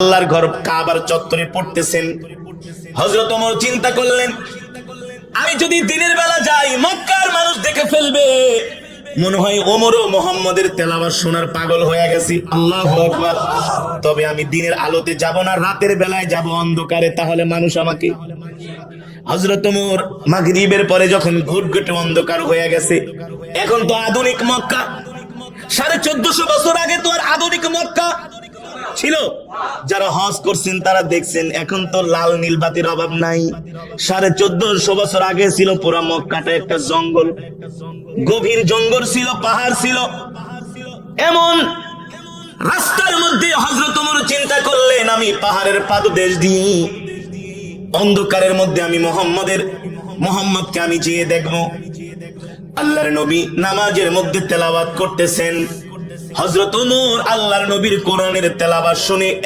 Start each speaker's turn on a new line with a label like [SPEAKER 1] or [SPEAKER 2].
[SPEAKER 1] আল্লাহর ঘর কাবার চত্বরে পড়তেছেন। হযরত ওমর চিন্তা করলেন, আমি যদি দিনের বেলা যাই মক্কার মানুষ দেখে ফেলবে, মনে হয় ওমরও মুহাম্মাদের তেলাওয়াত শোনার পাগল হয়ে গেছি। আল্লাহু আকবার। তবে আমি দিনের আলোতে যাব না, রাতের বেলায় যাব অন্ধকারে, তাহলে মানুষ আমাকে। হযরত ওমর মাগরিবের পরে যখন ঘুটঘুটে অন্ধকার হয়ে গেছে, এখন তো আধুনিক মক্কা, 1450 বছর আগে তো আর আধুনিক মক্কা ছিল। যারা হজ করছেন তারা দেখছেন এখন তো লাল নীল বাতির অভাব নাই। 1450 বছর আগে ছিল পুরা মক্কাটা একটা জঙ্গল, গভীর জঙ্গল ছিল, পাহাড় ছিল। এমন রাস্তার মধ্যে হযরত ওমর চিন্তা করলেন, আমি পাহাড়ের পাদদেশ দিয়ে অন্ধকারের মধ্যে আমি মুহাম্মদকে আমি যেয়ে দেখব। আল্লাহর নবী নামাজের মধ্যে তেলাওয়াত করতেছেন। হযরত ওমর আল্লাহর নবীর কোরআনের তেলাওয়াত শুনে